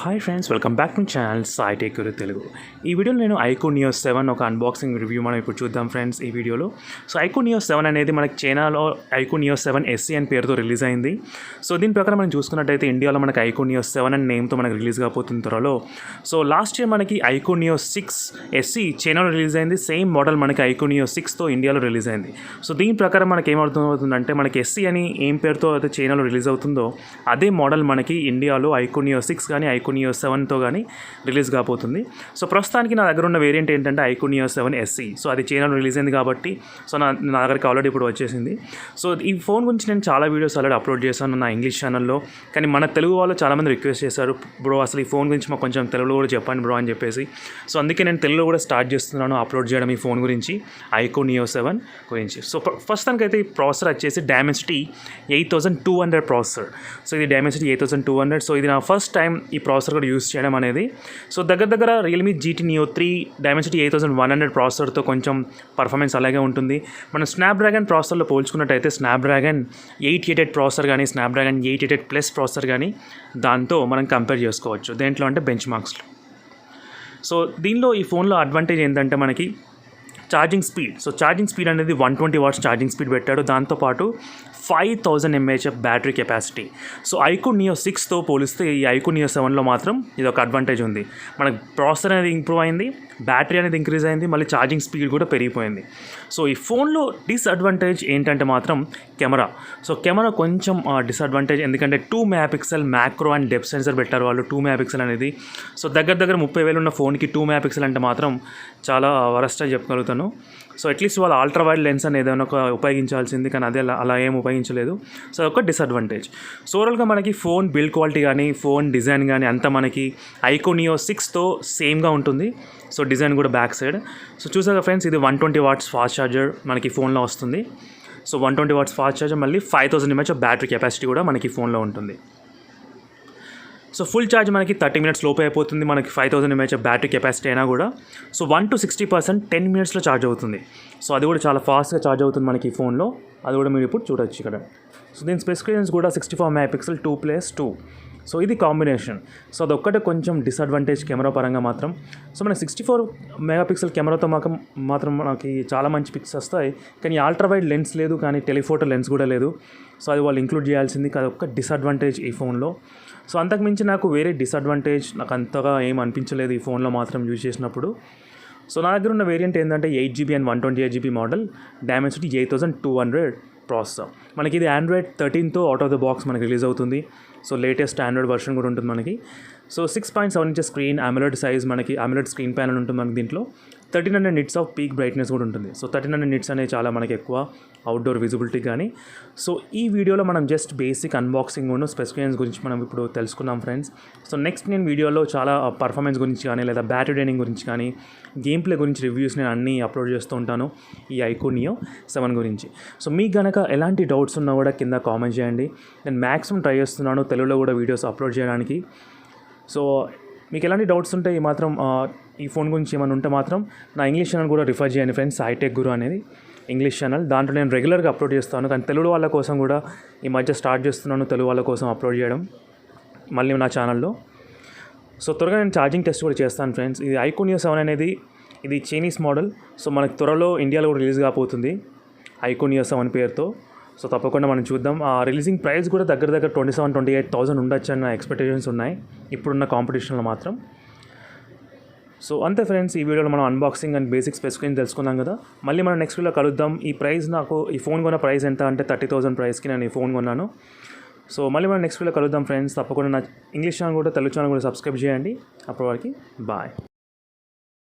Hi friends, welcome back to channel iQOO Telugu. ఈ వీడియోలో నేను iQOO Neo 7 ఒక అన్బాక్సింగ్ రివ్యూ మనం ఇప్పుడు చూద్దాం ఫ్రెండ్స్. ఈ వీడియోలో iQOO Neo 7 అనేది మనకి చైనాలో iQOO Neo 7 SE అని పేరుతో రిలీజ్ అయింది. సో దీని ప్రకారం మనం చూసుకున్నట్టయితే ఇండియాలో మనకి iQOO Neo 7 అనే నేమ్తో మనకి రిలీజ్ కాబోతుంది త్వరలో. సో లాస్ట్ ఇయర్ మనకి iQOO Neo 6 SE చైనాలో రిలీజ్ అయింది. సేమ్ మోడల్ మనకి iQOO Neo 6తో ఇండియాలో రిలీజ్ అయింది. సో దీని ప్రకారం మనకి ఏమవుతుందంటే మనకి SE అని ఏం పేరుతో అయితే చైనాలో రిలీజ్ అవుతుందో అదే మోడల్ మనకి ఇండియాలో iQOO Neo 6 కానీ iQOO Neo 7తో కానీ రిలీజ్ కాబోతుంది. సో ప్రస్తుతానికి నా దగ్గర ఉన్న వేరియంట్ ఏంటంటే iQOO Neo 7 SE. సో అది చైనాలో రిలీజ్ అయింది కాబట్టి సో నా దగ్గరికి ఆల్రెడీ ఇప్పుడు వచ్చేసింది. సో ఈ ఫోన్ గురించి నేను చాలా వీడియోస్ ఆల్రెడీ అప్లోడ్ చేశాను నా ఇంగ్లీష్ ఛానల్లో. కానీ మన తెలుగు వాళ్ళు చాలామంది రిక్వెస్ట్ చేశారు, బ్రో అసలు ఈ ఫోన్ గురించి మాకు కొంచెం తెలుగులో కూడా చెప్పండి బ్రో అని చెప్పేసి. సో అందుకే నేను తెలుగులో కూడా స్టార్ట్ చేస్తున్నాను అప్లోడ్ చేయడం ఈ ఫోన్ గురించి, iQOO Neo 7 గురించి. సో ప్రస్తుతానికైతే ఈ ప్రాసెసర్ వచ్చేసి Dimensity 8200 ప్రాసెసర్. సో ఇది Dimensity 8200. సో ఇది నా ఫస్ట్ టైం ఈ ప్రాసెసర్ కూడా యూస్ చేయడం అనేది. సో దగ్గర Realme GT Neo 3 Dimensity 8100 ప్రాసెసర్తో కొంచెం పర్ఫార్మెన్స్ అలాగే ఉంటుంది. మనం స్నాప్డ్రాగన్ ప్రాసెసర్లో పోల్చుకున్నట్టయితే స్నాప్డ్రాగన్ 888 ప్రాసెసర్ కానీ స్నాప్డ్రాగన్ 888 ప్లస్ ప్రాసెసర్ కానీ దాంతో మనం కంపేర్ చేసుకోవచ్చు. దేంట్లో అంటే బెంచ్ మార్క్స్లో. సో దీనిలో ఈ ఫోన్లో అడ్వాంటేజ్ ఏంటంటే మనకి charging speed. So charging speed అనేది 120 వాట్స్ ఛార్జింగ్ స్పీడ్ పెట్టాడు. దాంతోపాటు 5000 mAh battery capacity. So iQOO Neo 6తో పోలిస్తే ఈ iQOO Neo 7లో మాత్రం ఇది ఒక అడ్వాంటేజ్ ఉంది. మనకు ప్రాసెసర్ అనేది ఇంప్రూవ్ అయింది, బ్యాటరీ అనేది ఇంక్రీజ్ అయింది, మళ్ళీ ఛార్జింగ్ స్పీడ్ కూడా పెరిగిపోయింది. సో ఈ ఫోన్లో డిసడ్వాంటేజ్ ఏంటంటే మాత్రం కెమెరా. సో కెమెరా కొంచెం డిసడ్వాంటేజ్, ఎందుకంటే 2 MP macro and depth sensor పెట్టారు వాళ్ళు. 2 MP అనేది సో దగ్గర 30,000 ఉన్న ఫోన్కి 2 MP అంటే మాత్రం చాలా వరస్ట్ అని చెప్పగలుగుతాను. సో అట్లీస్ట్ వాళ్ళు అల్ట్రా వైడ్ లెన్స్ అని ఏదైనా ఒక ఉపయోగించాల్సింది, కానీ అదే అలా ఏం ఉపయోగించలేదు. సో ఒక డిసడ్వాంటేజ్. సో ఓవరాల్గా మనకి ఫోన్ బిల్డ్ క్వాలిటీ కానీ ఫోన్ డిజైన్ కానీ అంతా మనకి iQOO Neo 6తో సేమ్గా ఉంటుంది. సో డిజైన్ కూడా బ్యాక్ సైడ్. సో చూసాక ఫ్రెండ్స్, ఇది 120 వాట్స్ ఫాస్ట్ ఛార్జర్ మనకి ఫోన్లో వస్తుంది. సో 120 వాట్స్ ఫాస్ట్ ఛార్జర్, మళ్ళీ 5000 mAh బ్యాటరీ కెపాసిటీ కూడా మనకి ఫోన్లో ఉంటుంది. సో ఫుల్ ఛార్జ్ మనకి 30 minutes లోపే అయిపోతుంది, మనకి 5000 mAh బ్యాటరీ కెపాసిటీ అయినా కూడా. సో 1 to 60% 10 minutesలో ఛార్జ్ అవుతుంది. సో అది కూడా చాలా ఫాస్ట్గా ఛార్జ్ అవుతుంది మనకి ఈ ఫోన్లో. అది కూడా మీరు ఇప్పుడు చూడొచ్చు ఇక్కడ. సో దీని స్పెసిఫికేషన్స్ కూడా 64 MP 2+2. సో ఇది కాంబినేషన్. సో అదొక్కటే కొంచెం డిసడ్వాంటేజ్ కెమెరా పరంగా మాత్రం. సో మనకి 64 MP కెమెరాతో మాత్రం మనకి చాలా మంచి పిక్స్ వస్తాయి, కానీ అల్ట్రా వైడ్ లెన్స్ లేదు, కానీ టెలిఫోటో లెన్స్ కూడా లేదు. సో అది వాళ్ళు ఇంక్లూడ్ చేయాల్సింది, అదొక్క డిసడ్వాంటేజ్ ఈ ఫోన్లో. సో అంతకుమించి నాకు వేరే డిసడ్వాంటేజ్ నాకు అంతగా ఏం అనిపించలేదు ఈ ఫోన్లో మాత్రం యూజ్ చేసినప్పుడు. సో నా దగ్గర ఉన్న వేరియంట్ ఏంటంటే 8GB and 128GB model, Dimensity 8200 processor. మనకి ఇది Android 13తో అవుట్ ఆఫ్ ద బాక్స్ మనకి రిలీజ్ అవుతుంది. సో లేటెస్ట్ ఆండ్రాయిడ్ వర్షన్ కూడా ఉంటుంది మనకి. So 6.7 inches screen, AMOLED size, మనకి AMOLED స్క్రీన్ ప్యానల్ ఉంటుంది మనకి. దీంట్లో 1300 nits ఆఫ్ పీక్ బ్రైట్నెస్ కూడా ఉంటుంది. సో 1300 nits అనేది చాలా మనకి ఎక్కువ అవుట్డోర్ విజిబిలిటీ కానీ. సో ఈ వీడియోలో మనం జస్ట్ బేసిక్ అన్బాక్సింగ్ స్పెసిఫికేషన్స్ గురించి మనం ఇప్పుడు తెలుసుకున్నాం ఫ్రెండ్స్. సో నెక్స్ట్ నేను వీడియోలో చాలా పర్ఫార్మెన్స్ గురించి కానీ లేదా బ్యాటరీ డ్రైనింగ్ గురించి కానీ గేమ్ ప్లే గురించి రివ్యూస్ నేను అన్నీ అప్లోడ్ చేస్తూ ఉంటాను ఈ iQOO Neo 7 గురించి. సో మీకు కనుక ఎలాంటి డౌట్స్ ఉన్నా కూడా కింద కామెంట్ చేయండి. నేను మ్యాక్సిమం ట్రై చేస్తున్నాను తెలుగులో కూడా వీడియోస్ అప్లోడ్ చేయడానికి. సో మీకు ఎలాంటి డౌట్స్ ఉంటే ఈ మాత్రం ఈ ఫోన్ గురించి ఏమైనా ఉంటే మాత్రం నా ఇంగ్లీష్ ఛానల్ కూడా రిఫర్ చేయండి ఫ్రెండ్స్. iTechGuru అనేది ఇంగ్లీష్ ఛానల్, దాంట్లో నేను రెగ్యులర్గా అప్లోడ్ చేస్తాను. కానీ తెలుగు వాళ్ళ కోసం కూడా ఈ మధ్య స్టార్ట్ చేస్తున్నాను తెలుగు వాళ్ళ కోసం అప్లోడ్ చేయడం మళ్ళీ నా ఛానల్లో. సో త్వరగా నేను ఛార్జింగ్ టెస్ట్ కూడా చేస్తాను ఫ్రెండ్స్. ఇది iQOO Neo 7 అనేది ఇది చైనీస్ మోడల్. సో మనకి త్వరలో ఇండియాలో కూడా రిలీజ్ కాబోతుంది iQOO Neo 7 పేరుతో. సో తప్పకుండా మనం చూద్దాం. ఆ రిలీజింగ్ ప్రైస్ కూడా దగ్గర 27,000-28,000 ఉండొచ్చు అన్న ఎక్స్పెక్టేషన్స్ ఉన్నాయి ఇప్పుడున్న కాంపిటీషన్లో మాత్రం. సో అంతే ఫ్రెండ్స్, ఈ వీడియోలో మనం అన్బాక్సింగ్ అండ్ బేసిక్ స్పెసిఫికేషన్ తెలుసుకున్నాం కదా. మళ్ళీ మనం నెక్స్ట్ వీడియోలో కలుద్దాం. ఈ ప్రైస్ నాకు ఈ ఫోన్ కొన్న ప్రైస్ ఎంత అంటే 30,000 ప్రైస్కి నేను ఈ ఫోన్ కొన్నాను. సో మళ్ళీ మనం నెక్స్ట్ వీడియోలో కలుద్దాం ఫ్రెండ్స్. తప్పకుండా నా ఇంగ్లీష్ ఛానల్ కూడా తెలుగు ఛానల్ కూడా సబ్స్క్రైబ్ చేయండి. అప్పటి వరకు బాయ్.